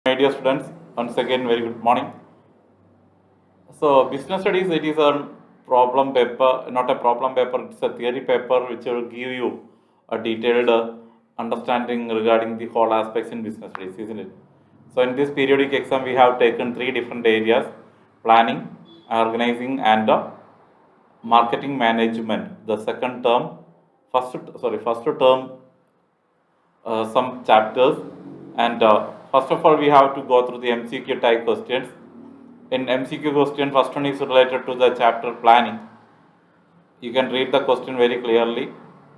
My dear students, once again, very good morning. So, business studies, it is a problem paper, not a problem paper, it's a theory paper which will give you a detailed understanding regarding the whole aspects in business studies, isn't it? So, in this periodic exam, we have taken three different areas: planning, organizing, and marketing management. The second term, first term some chapters, and first of all we have to go through the MCQ type questions. In MCQ question, first one is related to the chapter planning. You can read the question very clearly.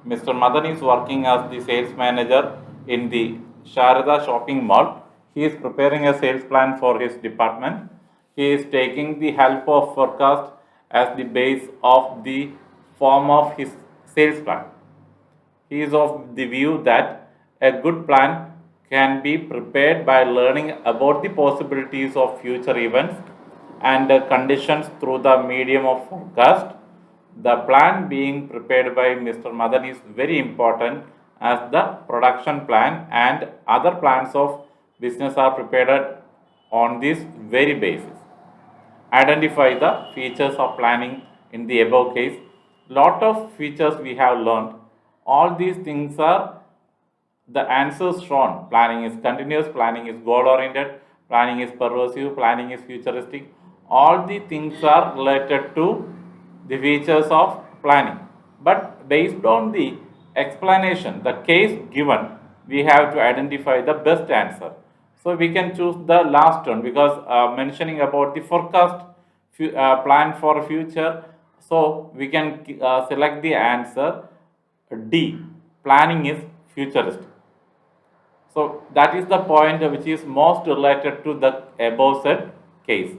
Mr. Madan is working as the sales manager in the Sharada shopping mall. He is preparing a sales plan for his department. He is taking the help of forecast as the base of the form of his sales plan. He is of the view that a good plan can be prepared by learning about the possibilities of future events and conditions through the medium of forecast. The plan being prepared by Mr. Madan is very important as the production plan and other plans of business are prepared on this very basis. Identify the features of planning in the above case. Lot of features we have learned. All these things are the answers shown. Planning is continuous, planning is goal oriented, planning is pervasive, planning is futuristic. All the things are related to the features of planning. But based on the explanation, the case given, we have to identify the best answer. So we can choose the last one because mentioning about the forecast plan for future. So we can select the answer D. Planning is futuristic. So that is the point which is most related to the above said case.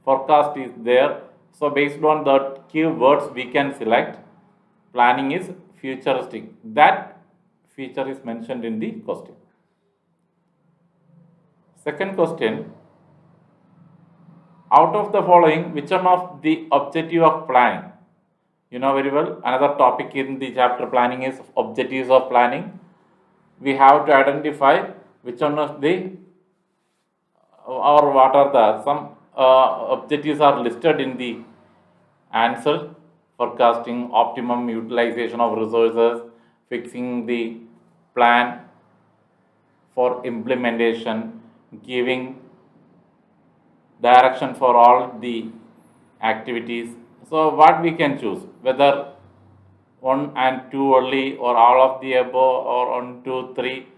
Forecast is there. So based on the keywords we can select planning is futuristic. That feature is mentioned in the question. Second question, out of the following, which one of the objective of planning? You know very well, another topic in the chapter planning is objectives of planning. We have to identify which one of the or what are the some objectives are listed in the answer: forecasting, optimum utilization of resources, fixing the plan for implementation, giving direction for all the activities. So what we can choose, whether 1 and 2 only or all of the above, or 1, 2, 3,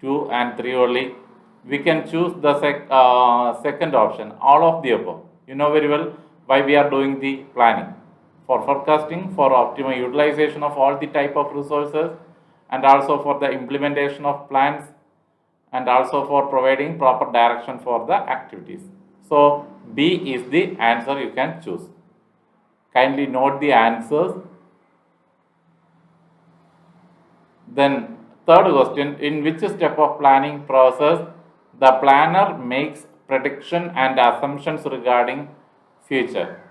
2 and 3 only. We can choose the second option, all of the above. You know very well why we are doing the planning: for forecasting, for optimal utilization of all the type of resources, and also for the implementation of plans, and also for providing proper direction for the activities. So B is the answer you can choose. Kindly note the answers. Then third question, in which step of planning process the planner makes prediction and assumptions regarding future?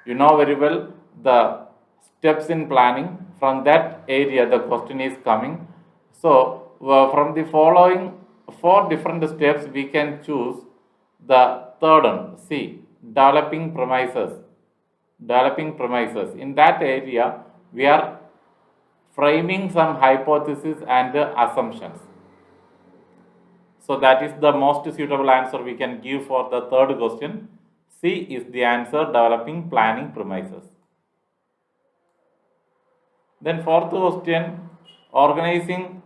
You know very well the steps in planning. From that area the question is coming. So from the following 4 different steps we can choose the third one, C, developing premises. Developing premises. In that area we are framing some hypotheses and assumptions. So that is the most suitable answer we can give for the third question. C is the answer, developing planning premises. Then fourth question, organizations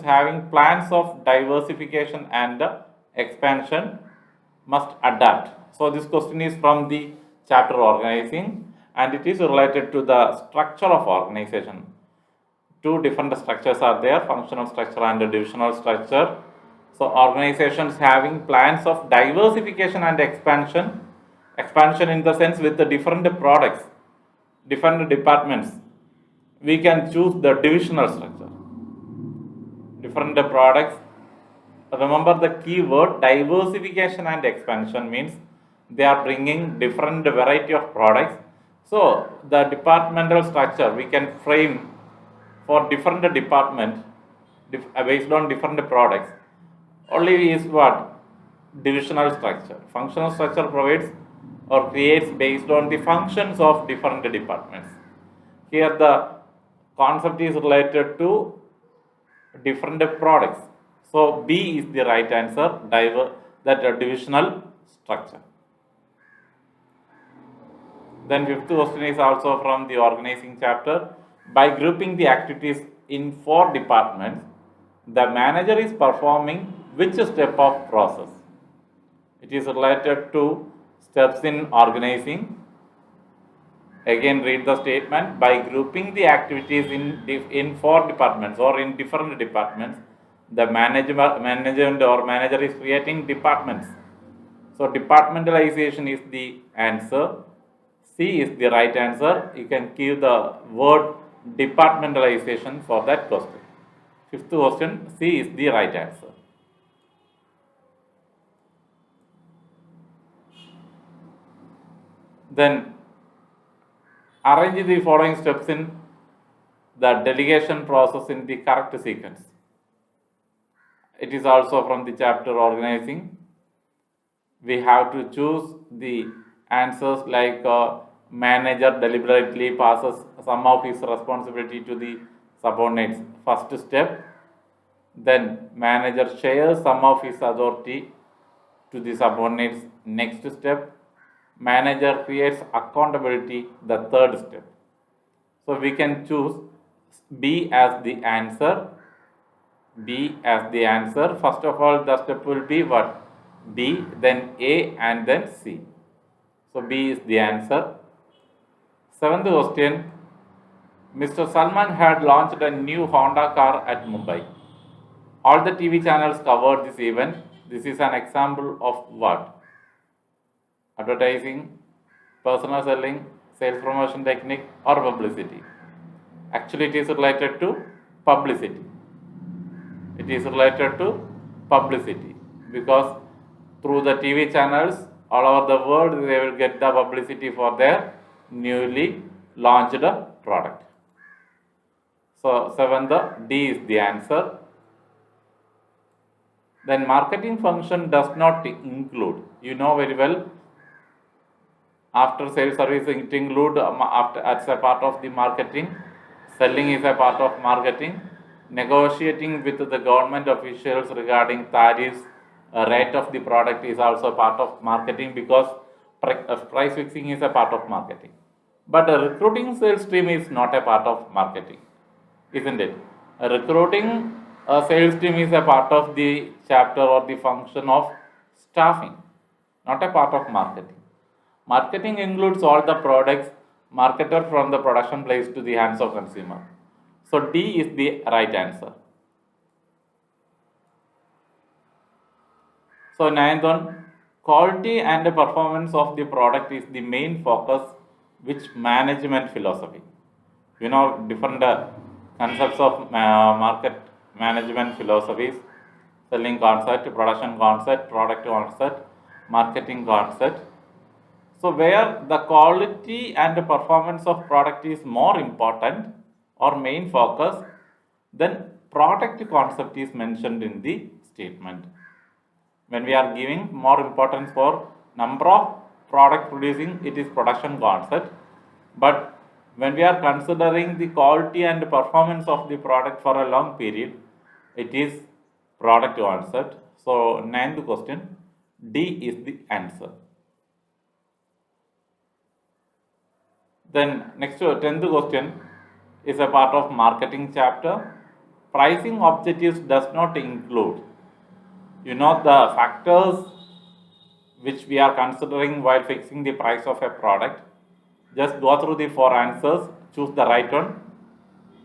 having plans of diversification and expansion must adapt. So this question is from the chapter organizing, and it is related to the structure of organization. 2 different structures are there: functional structure and divisional structure. So organizations having plans of diversification and expansion in the sense with the different products, different departments, we can choose the divisional structure. Different products, remember the keyword diversification and expansion means they are bringing different variety of products. So the departmental structure we can frame for different departments based on different products. Only is what? Divisional structure. Functional structure provides or creates based on the functions of different departments. Here the concept is related to different products. So B is the right answer, that divisional structure. Then fifth question is also from the organizing chapter. By grouping the activities in 4 departments, the manager is performing which step of process? It is related to steps in organizing. Again, read the statement. By grouping the activities in 4 departments or in different departments, the manager is creating departments. So departmentalization is the answer. C is the right answer. You can give the word departmentalization for that question. Fifth question, C is the right answer. Then arrange the following steps in the delegation process in the correct sequence. It is also from the chapter organizing. We have to choose the answers like manager deliberately passes some of his responsibility to the subordinates, first step. Then manager shares some of his authority to the subordinates, next step. Manager creates accountability, the third step. So we can choose B as the answer. B as the answer. First of all, the step will be what? B, then A, and then C. So B is the answer. Seventh question. Mr. Salman had launched a new Honda car at Mumbai. All the TV channels covered this event. This is an example of what? Advertising, personal selling, sales promotion technique, or publicity. Actually, it is related to publicity. It is related to publicity because through the TV channels all over the world they will get the publicity for their newly launched product. So 7th, D is the answer. Then marketing function does not include, you know very well, after sales service it include as a part of the marketing, selling is a part of marketing, negotiating with the government officials regarding tariffs, rate of the product is also part of marketing because price fixing is a part of marketing. But a recruiting sales team is not a part of marketing, isn't it? A recruiting sales team is a part of the chapter or the function of staffing, not a part of marketing. Marketing includes all the products marketed from the production place to the hands of consumer. So D is the right answer. So ninth one, quality and performance of the product is the main focus which management philosophy. You know different concepts of market management philosophies, selling concept, production concept, product concept, marketing concept. So where the quality and the performance of product is more important or main focus, then product concept is mentioned in the statement. When we are giving more importance for number of product producing, it is production concept. But when we are considering the quality and performance of the product for a long period, it is product concept. So ninth question, D is the answer. Then next to 10th question is a part of marketing chapter. Pricing objectives does not include, you know, the factors which we are considering while fixing the price of a product. Just go through the 4 answers, choose the right one.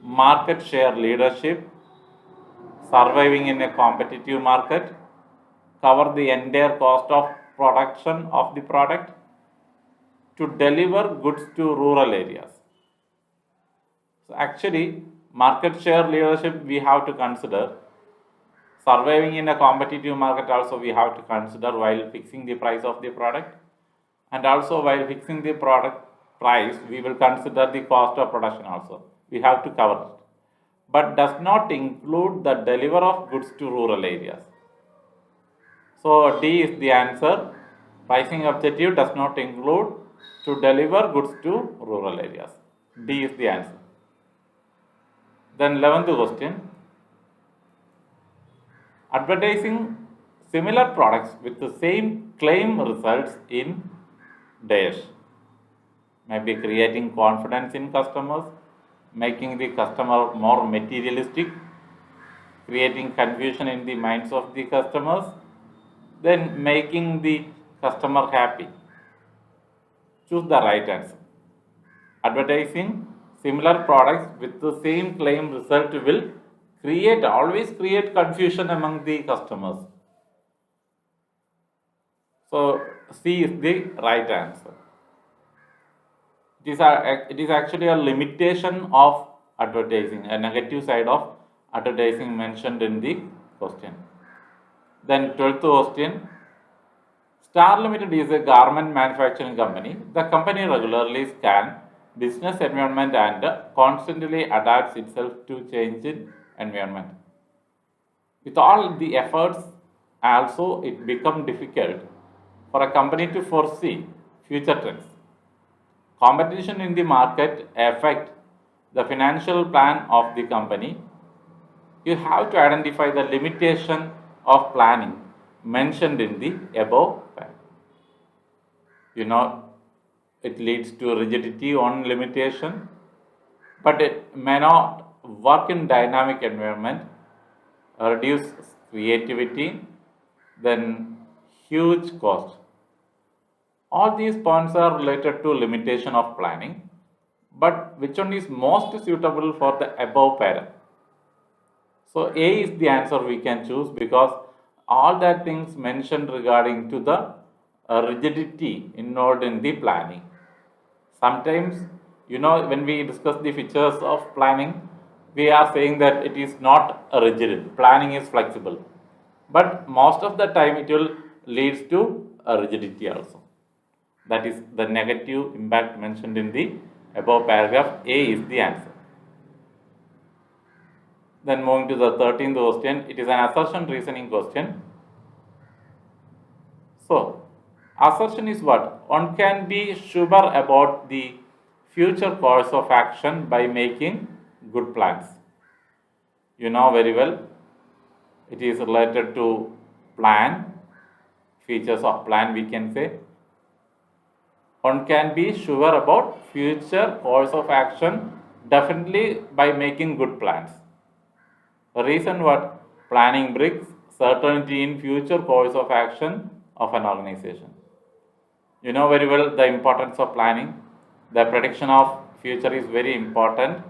Market share leadership, surviving in a competitive market, cover the entire cost of production of the product, to deliver goods to rural areas. So actually, market share leadership we have to consider. Surviving in a competitive market also we have to consider while fixing the price of the product. And also while fixing the product price, we will consider the cost of production also. We have to cover it. But does not include the deliver of goods to rural areas. So D is the answer. Pricing objective does not include to deliver goods to rural areas. D is the answer. Then 11th question. Advertising similar products with the same claim results in dash. Maybe creating confidence in customers, making the customer more materialistic, creating confusion in the minds of the customers, then making the customer happy. Choose the right answer. Advertising similar products with the same claim result will always create confusion among the customers. So C is the right answer. It is actually a limitation of advertising, a negative side of advertising mentioned in the question. Then 12th question. Star Limited is a garment manufacturing company. The company regularly scans business environment and constantly adapts itself to changing environment. With all the efforts, also it becomes difficult for a company to foresee future trends. Competition in the market affect the financial plan of the company. You have to identify the limitation of planning mentioned in the above plan. It leads to rigidity on limitation, but it may not work in dynamic environment, reduce creativity, then huge cost. All these points are related to limitation of planning, but which one is most suitable for the above pattern? So A is the answer we can choose because all that things mentioned regarding to the rigidity involved in the planning. Sometimes, when we discuss the features of planning, we are saying that it is not rigid, planning is flexible. But most of the time it will leads to a rigidity also. That is the negative impact mentioned in the above paragraph. A is the answer. Then moving to the 13th question, it is an assertion reasoning question. So, assertion is what? One can be sure about the future course of action by making good plans. You know very well, it is related to plan, features of plan we can say. One can be sure about future course of action definitely by making good plans. The reason what? Planning brings certainty in future course of action of an organization. You know very well the importance of planning. The prediction of future is very important,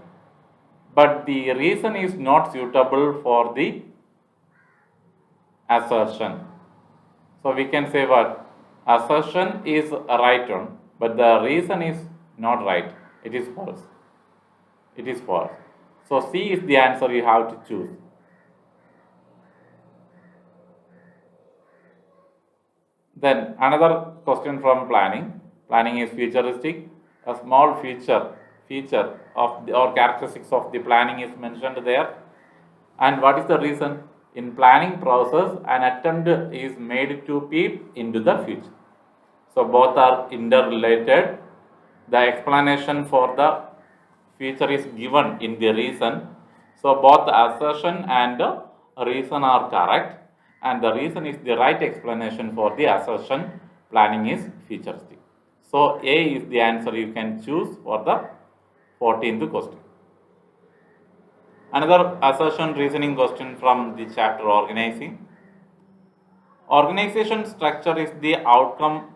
but the reason is not suitable for the assertion. So we can say what? Assertion is a right one, but the reason is not right. It is false. It is false. So C is the answer you have to choose. Then another question from planning. Planning is futuristic. A small feature of the, or characteristics of the planning is mentioned there. And what is the reason? In planning process, an attempt is made to peep into the future. So both are interrelated. The explanation for the future is given in the reason. So both the assertion and the reason are correct, and the reason is the right explanation for the assertion. Planning is futuristic. So A is the answer you can choose for the 14th question. Another assertion reasoning question from the chapter organizing. Organization structure is the outcome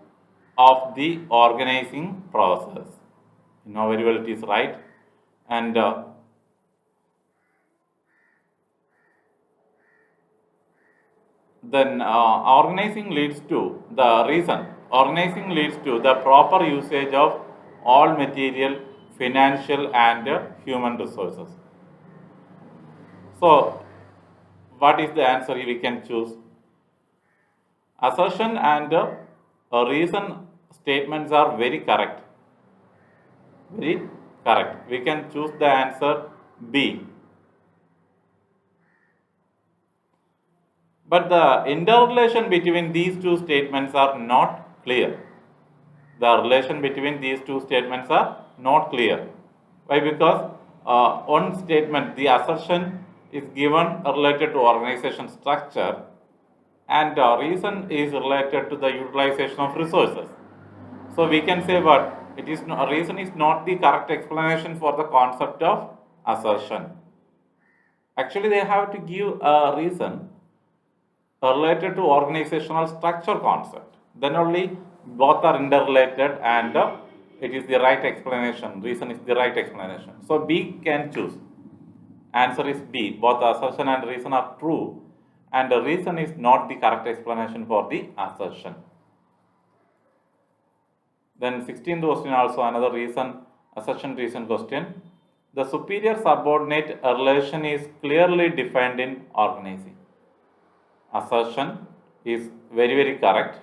of the organizing process. You know very well it is right. And then organizing leads to the proper usage of all material, financial and human resources. So what is the answer we can choose? Assertion and reason statements are very correct. Very correct. We can choose the answer B. But the interrelation between these two statements are not clear. The relation between these two statements are not clear. Why? Because one statement, the assertion is given related to organization structure, and reason is related to the utilization of resources. So we can say what it is. Reason is not the correct explanation for the concept of assertion. Actually, they have to give a reason related to organizational structure concept. Then only both are interrelated and it is the right explanation. Reason is the right explanation. So B can choose. Answer is B. Both assertion and reason are true, and the reason is not the correct explanation for the assertion. Then 16th question also another reason, assertion reason question. The superior subordinate relation is clearly defined in organizing. Assertion is very correct.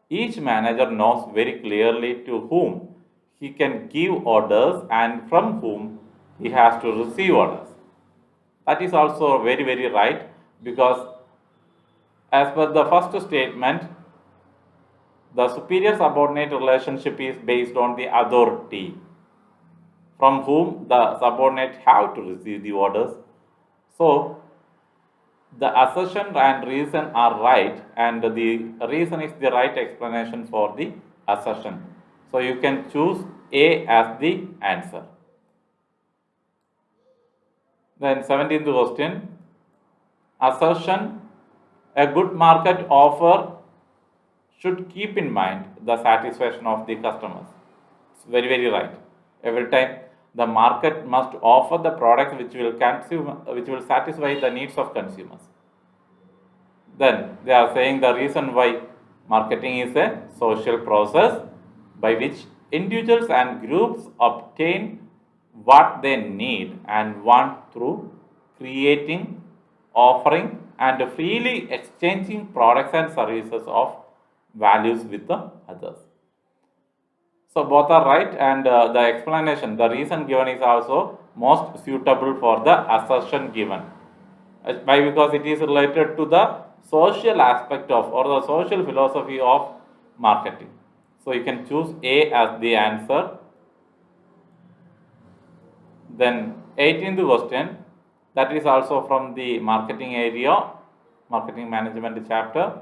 Each manager knows very clearly to whom he can give orders and from whom he has to receive orders. That is also very right, because as per the first statement, the superior subordinate relationship is based on the authority from whom the subordinate have to receive the orders. So the assertion and reason are right, and the reason is the right explanation for the assertion. So you can choose A as the answer. Then 17th question, assertion, a good market offer should keep in mind the satisfaction of the customers. It's very right. Every time the market must offer the products which will satisfy the needs of consumers. Then they are saying the reason why marketing is a social process by which individuals and groups obtain what they need and want through creating, offering, and freely exchanging products and services of values with the others. So both are right, and the explanation, the reason given is also most suitable for the assertion given. Why? Because it is related to the social aspect of or the social philosophy of marketing. So you can choose A as the answer. Then 18th question, that is also from the marketing area, marketing management chapter,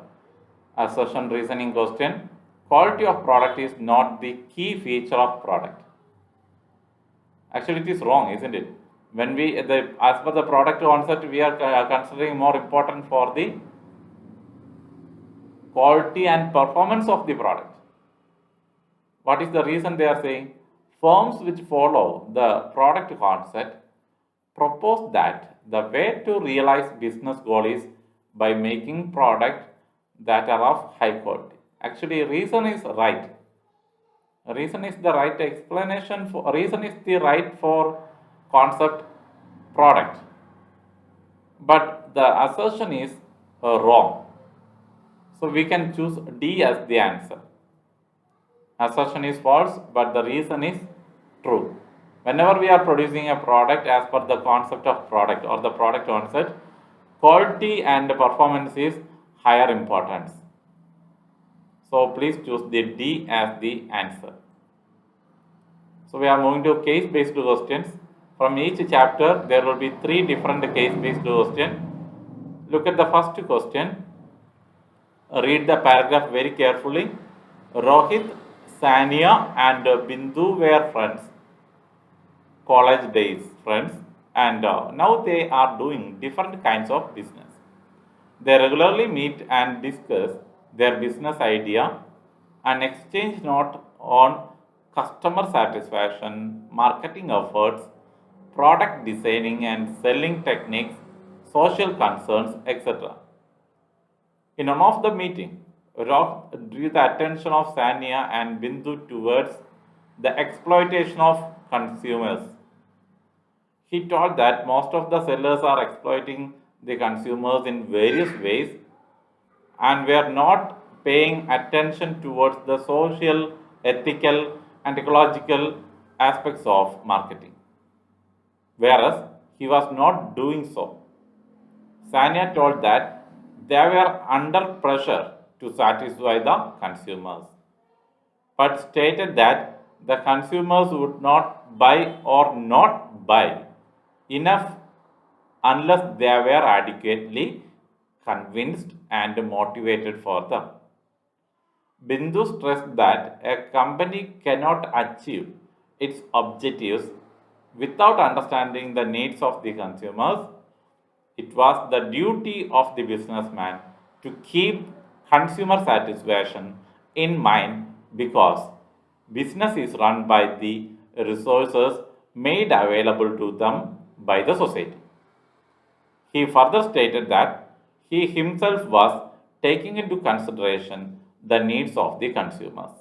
assertion reasoning question. Quality of product is not the key feature of product. Actually, it is wrong, isn't it? When as per the product concept, we are considering more important for the quality and performance of the product. What is the reason they are saying? Firms which follow the product concept propose that the way to realize business goal is by making product that are of high quality. Actually, reason is right. Reason is the right explanation for reason is the right for concept product, but the assertion is wrong. So we can choose D as the answer. Assertion is false, but the reason is true. Whenever we are producing a product as per the concept of product or the product concept, quality and performance is higher importance. So please choose the D as the answer. So we are moving to case-based questions. From each chapter, there will be 3 different case-based questions. Look at the first question. Read the paragraph very carefully. Rohit, Sania and Bindu were friends, college days friends, and now they are doing different kinds of business. They regularly meet and discuss their business idea and exchange notes on customer satisfaction, marketing efforts, product designing and selling techniques, social concerns, etc. In one of the meeting, Rohit drew the attention of Sania and Bindu towards the exploitation of consumers. He told that most of the sellers are exploiting the consumers in various ways and were not paying attention towards the social, ethical, and ecological aspects of marketing. Whereas he was not doing so. Sania told that they were under pressure to satisfy the consumers, but stated that the consumers would not buy or not buy enough unless they were adequately convinced and motivated for them. Bindu stressed that a company cannot achieve its objectives without understanding the needs of the consumers. It was the duty of the businessman to keep consumer satisfaction in mind because business is run by the resources made available to them by the society. He further stated that he himself was taking into consideration the needs of the consumers.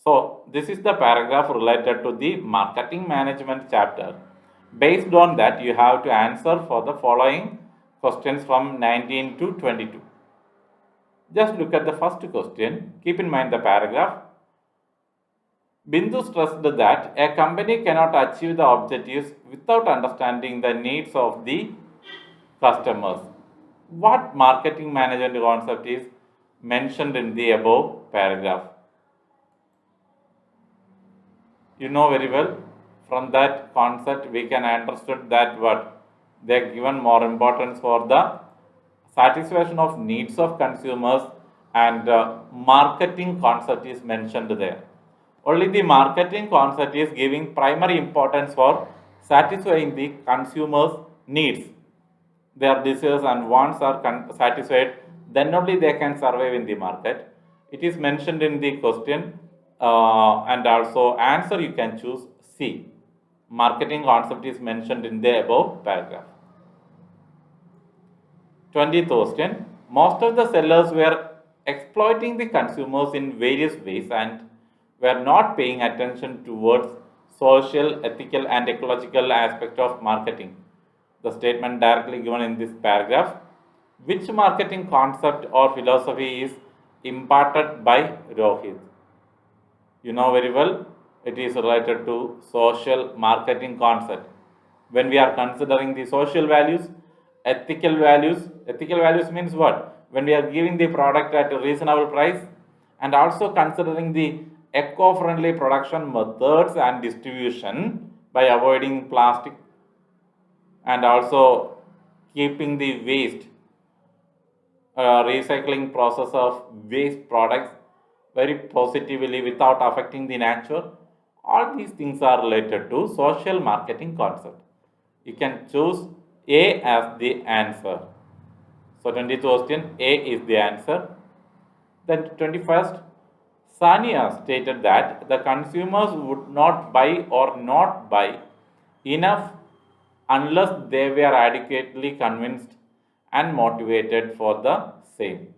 So, this is the paragraph related to the marketing management chapter. Based on that, you have to answer for the following questions from 19 to 22. Just look at the first question. Keep in mind the paragraph. Bindu stressed that a company cannot achieve the objectives without understanding the needs of the customers. What marketing management concept is mentioned in the above paragraph? You know very well, from that concept we can understand that what they are given more importance for the satisfaction of needs of consumers, and marketing concept is mentioned there. Only the marketing concept is giving primary importance for satisfying the consumers needs. Their desires and wants are satisfied, then only they can survive in the market. It is mentioned in the question, and also answer you can choose C. Marketing concept is mentioned in the above paragraph. 20th question. Most of the sellers were exploiting the consumers in various ways and were not paying attention towards social, ethical and ecological aspect of marketing. The statement directly given in this paragraph. Which marketing concept or philosophy is imparted by Rohit? You know very well, it is related to social marketing concept. When we are considering the social values, ethical values means what? When we are giving the product at a reasonable price, and also considering the eco-friendly production methods and distribution by avoiding plastic, and also keeping the waste, recycling process of waste products very positively without affecting the nature. All these things are related to social marketing concept. You can choose A as the answer. So 20th question, A is the answer. Then 21st, Sania stated that the consumers would not buy or not buy enough unless they were adequately convinced and motivated for the same.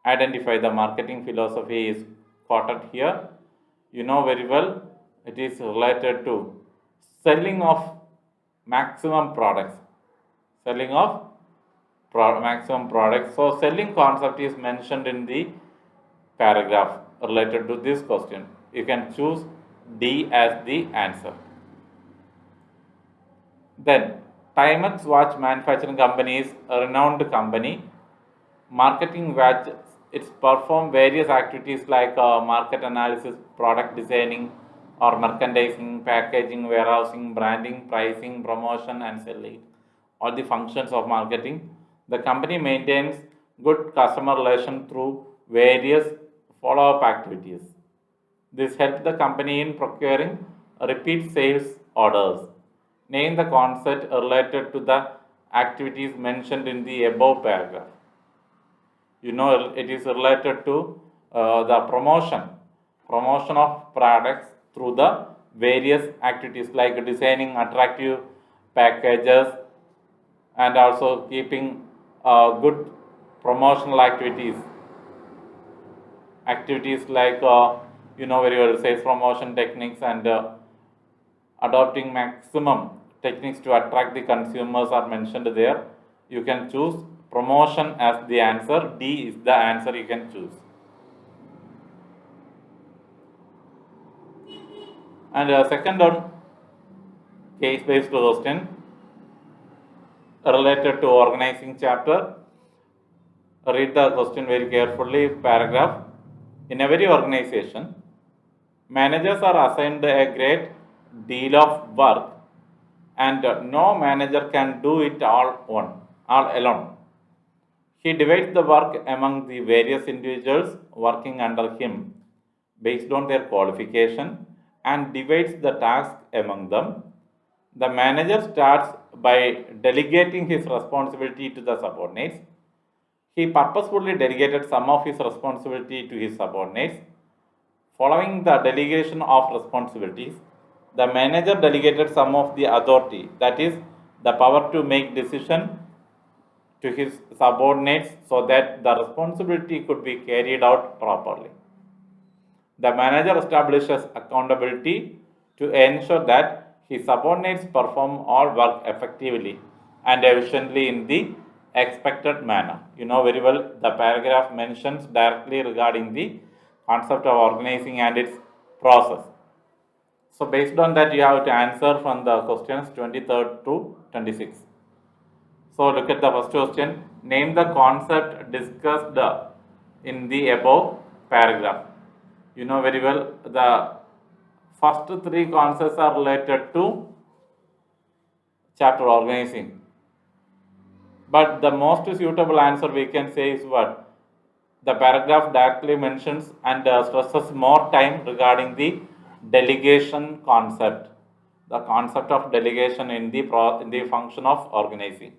Identify the marketing philosophy is quoted here. You know very well, it is related to selling of maximum products. Selling of maximum products. So selling concept is mentioned in the paragraph related to this question. You can choose D as the answer. Then Timex watch manufacturing company is a renowned company. Marketing watch, it's perform various activities like market analysis, product designing or merchandising, packaging, warehousing, branding, pricing, promotion and selling. All the functions of marketing. The company maintains good customer relation through various follow-up activities. This helps the company in procuring repeat sales orders. Name the concept related to the activities mentioned in the above paragraph. You know it is related to the promotion of products through the various activities like designing attractive packages and also keeping good promotional activities like you know very well sales promotion techniques and adopting maximum techniques to attract the consumers are mentioned there. You can choose promotion as the answer. D is the answer you can choose. And second on case based question. related to organizing chapter. Read the question very carefully. Paragraph. In every organization, managers are assigned a great deal of work, and no manager can do it all alone. He divides the work among the various individuals working under him based on their qualification and divides the task among them. The manager starts by delegating his responsibility to the subordinates. He purposefully delegated some of his responsibility to his subordinates. Following the delegation of responsibilities, the manager delegated some of the authority, that is, the power to make decision, to his subordinates so that the responsibility could be carried out properly. The manager establishes accountability to ensure that his subordinates perform all work effectively and efficiently in the expected manner. You know very well, the paragraph mentions directly regarding the concept of organizing and its process. So based on that, you have to answer from the questions 23rd to 26th. So look at the first question. Name the concept discussed in the above paragraph. You know very well, the first three concepts are related to chapter organizing. But the most suitable answer we can say is what? The paragraph directly mentions and stresses more time regarding the delegation concept. The concept of delegation in the function of organizing.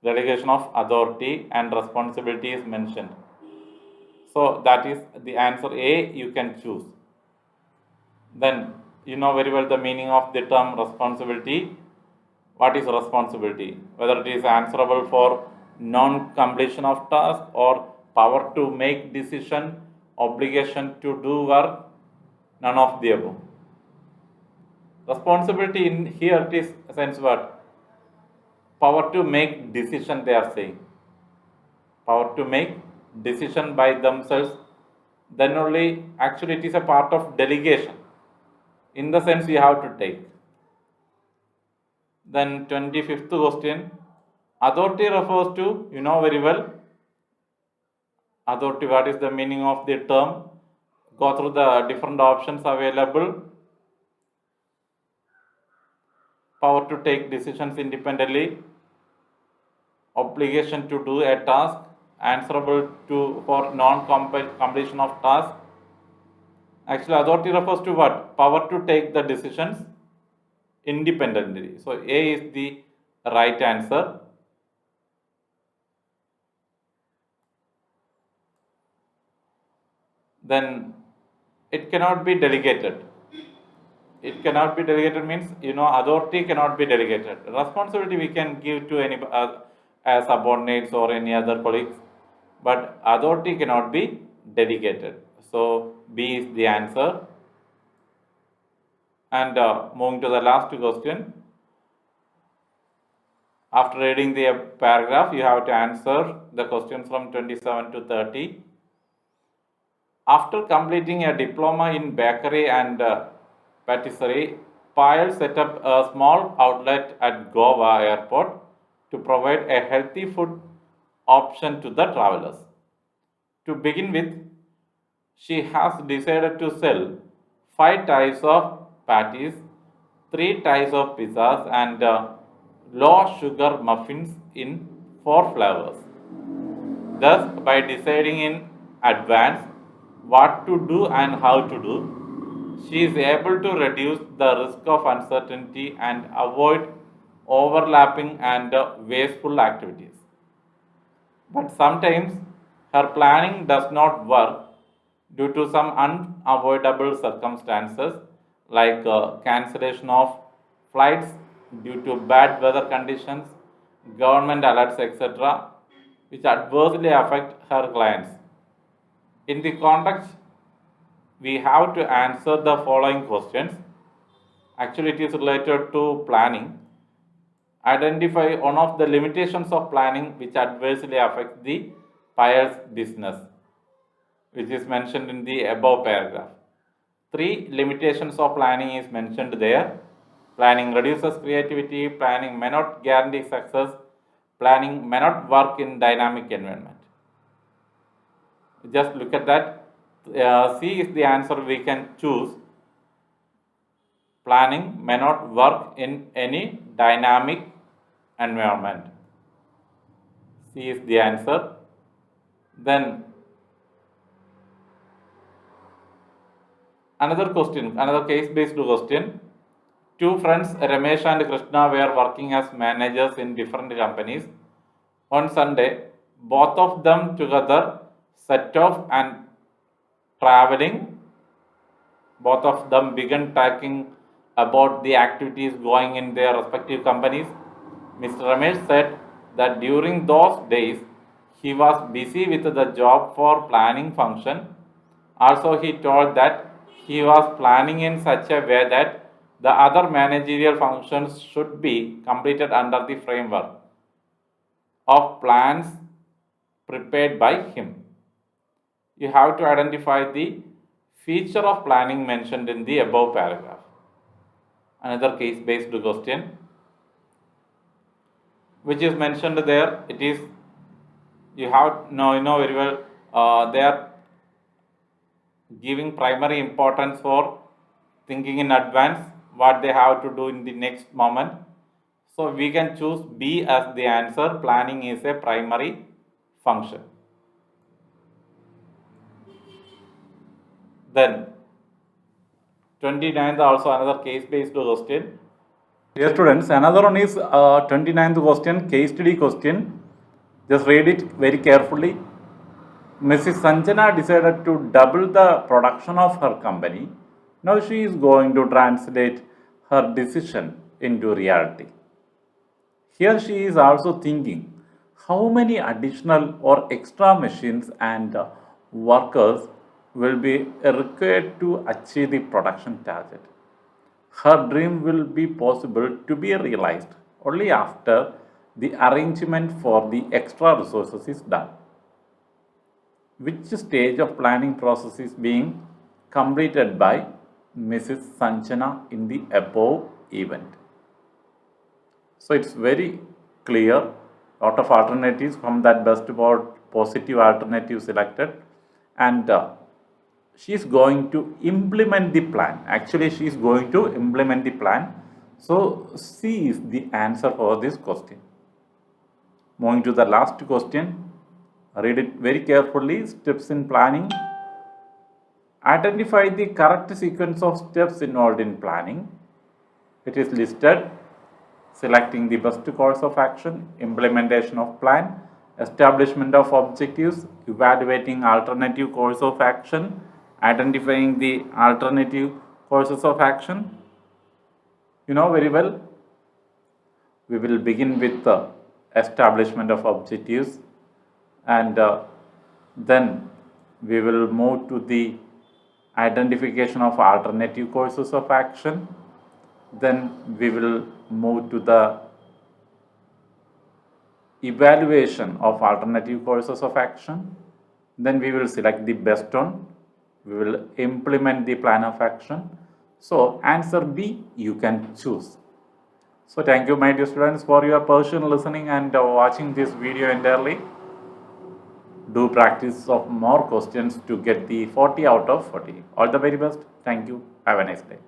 Delegation of authority and responsibility is mentioned. So that is the answer A you can choose. Then you know very well the meaning of the term responsibility. What is responsibility? Whether it is answerable for non-completion of task or power to make decision, obligation to do work, none of the above. Responsibility in here it is sense what? Power to make decision they are saying. Power to make decision by themselves, then only actually it is a part of delegation. In the sense you have to take. Then 25th question, authority refers to, you know very well, authority, what is the meaning of the term? Go through the different options available. Power to take decisions independently, obligation to do a task, answerable to for non-completion of task. Actually, authority refers to what? Power to take the decisions independently. So A is the right answer. Then it cannot be delegated. It cannot be delegated means, you know, authority cannot be delegated. Responsibility we can give to any as subordinates or any other colleagues, but authority cannot be delegated. So B is the answer. And moving to the last question. After reading the paragraph, you have to answer the questions from 27 to 30. After completing a diploma in bakery and patisserie, Payal set up a small outlet at Goa airport to provide a healthy food option to the travelers. To begin with, she has decided to sell 5 types of patties, 3 types of pizzas, and low sugar muffins in 4 flavors. Thus, by deciding in advance what to do and how to do, she is able to reduce the risk of uncertainty and avoid overlapping and wasteful activities. But sometimes her planning does not work due to some unavoidable circumstances like cancellation of flights due to bad weather conditions, government alerts, etc., which adversely affect her clients. In the context, we have to answer the following questions. Actually, it is related to planning. Identify one of the limitations of planning which adversely affect the buyer's business, which is mentioned in the above paragraph. 3 limitations of planning is mentioned there. Planning reduces creativity, planning may not guarantee success, planning may not work in dynamic environment. Just look at that. C is the answer we can choose. Planning may not work in any dynamic environment. C is the answer. Then another question, another case-based question. Two friends, Ramesh and Krishna, were working as managers in different companies. On Sunday, both of them together set off and traveling. Both of them began talking about the activities going in their respective companies. Mr. Ramesh said that during those days, he was busy with the job for planning function. Also, he told that he was planning in such a way that the other managerial functions should be completed under the framework of plans prepared by him. You have to identify the feature of planning mentioned in the above paragraph. Another case-based question which is mentioned there. It is, you know very well, they are giving primary importance for thinking in advance what they have to do in the next moment. So we can choose B as the answer. Planning is a primary function. Then 29th also another case-based question. Dear students, another one is 29th question, case study question. Just read it very carefully. Mrs. Sanjana decided to double the production of her company. Now she is going to translate her decision into reality. Here she is also thinking how many additional or extra machines and workers will be required to achieve the production target. Her dream will be possible to be realized only after the arrangement for the extra resources is done. Which stage of planning process is being completed by Mrs. Sanjana in the above event? So it's very clear. Lot of alternatives from that best positive alternative selected, and she is going to implement the plan. Actually, she is going to implement the plan. So C is the answer for this question. Moving to the last question. Read it very carefully. Steps in planning. Identify the correct sequence of steps involved in planning. It is listed. Selecting the best course of action, implementation of plan, establishment of objectives, evaluating alternative course of action, identifying the alternative courses of action. You know very well, we will begin with the establishment of objectives, and then we will move to the identification of alternative courses of action. Then we will move to the evaluation of alternative courses of action. Then we will select the best one. We will implement the plan of action. So answer B you can choose. So thank you my dear students for your patient listening and watching this video entirely. Do practice of more questions to get the 40 out of 40. All the very best. Thank you. Have a nice day.